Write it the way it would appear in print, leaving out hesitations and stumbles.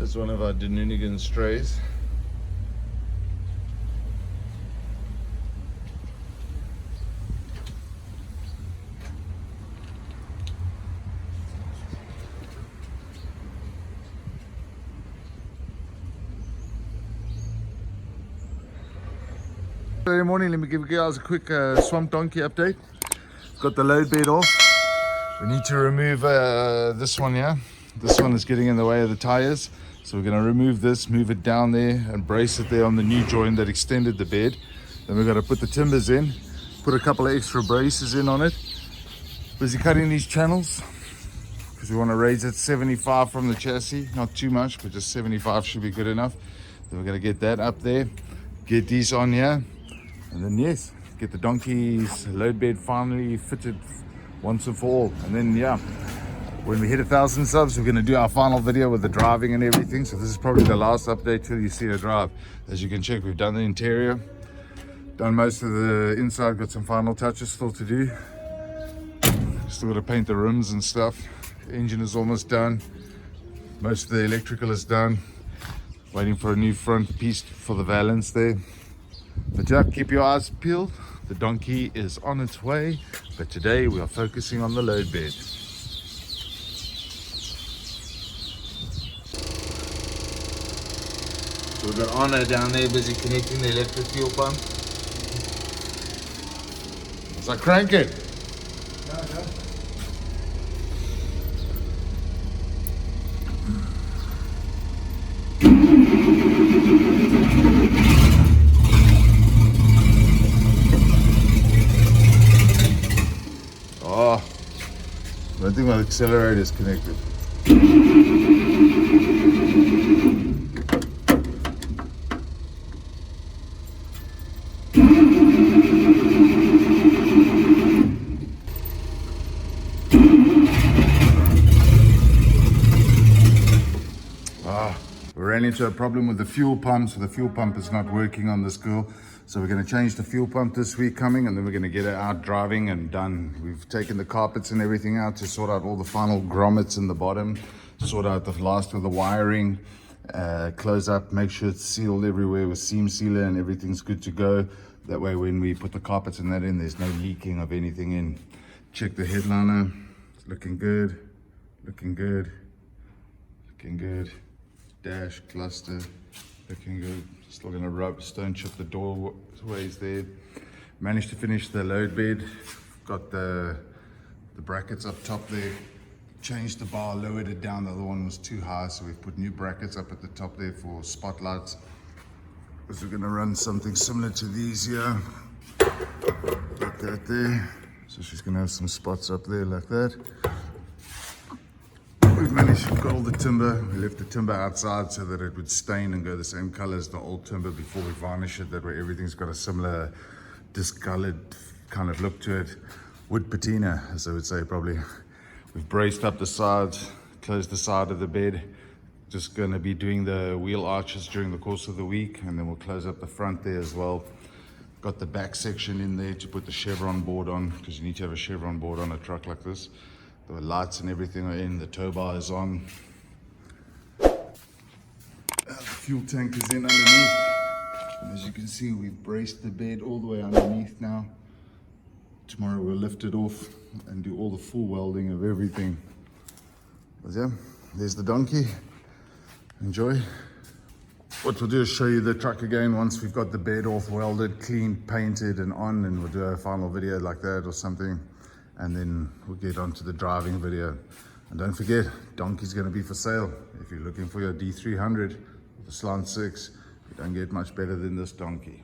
That's one of our Dununigan strays. Good morning, let me give you guys a quick swamp donkey update. Got the load bed off. We need to remove this one here. This one is getting in the way of the tires. So we're going to remove this, move it down there and brace it there on the new joint that extended the bed. Then we're going to put the timbers in, put a couple of extra braces in on it. Busy cutting these channels because we want to raise it 75 from the chassis. Not too much, but just 75 should be good enough. Then we're going to get that up there, get these on here. And then yes, get the donkey's load bed finally fitted once and for all. And then yeah, when we hit 1,000 subs, we're going to do our final video with the driving and everything. So this is probably the last update till you see the drive. As you can check, we've done the interior, done most of the inside, got some final touches still to do. Still got to paint the rims and stuff. The engine is almost done. Most of the electrical is done. Waiting for a new front piece for the valance there. But yeah, keep your eyes peeled. The donkey is on its way, but today we are focusing on the load bed. So we've got Anna down there busy connecting the electric fuel pump. So crank it. No. Oh, I don't think my accelerator is connected. We ran into a problem with the fuel pump, so the fuel pump is not working on this girl. So we're going to change the fuel pump this week coming, and then we're going to get it out driving and done. We've taken the carpets and everything out to sort out all the final grommets in the bottom, sort out the last of the wiring, close up, make sure it's sealed everywhere with seam sealer and everything's good to go. That way when we put the carpets and that in, there's no leaking of anything in. Check the headliner, it's looking good, looking good, looking good. Dash, cluster, looking good. Still gonna rub, stone chip the doorways there. Managed to finish the load bed. Got the brackets up top there. Changed the bar, lowered it down. The other one was too high, so we've put new brackets up at the top there for spotlights. Because we're gonna run something similar to these here. Like that there. So she's gonna have some spots up there like that. We've managed to got all the timber. We left the timber outside so that it would stain and go the same color as the old timber before we varnish it. That way everything's got a similar discolored kind of look to it. Wood patina, as I would say probably. We've braced up the sides, closed the side of the bed. Just gonna be doing the wheel arches during the course of the week, and then we'll close up the front there as well. Got the back section in there to put the chevron board on, because you need to have a chevron board on a truck like this. The lights and everything are in, the tow bar is on. The fuel tank is in underneath. And as you can see, we've braced the bed all the way underneath now. Tomorrow we'll lift it off and do all the full welding of everything. But yeah, there's the donkey. Enjoy. What we'll do is show you the truck again once we've got the bed all welded, clean, painted and on, and we'll do a final video like that or something. And then we'll get on to the driving video. And don't forget, donkey's going to be for sale. If you're looking for your D300, the Slant 6, you don't get much better than this donkey.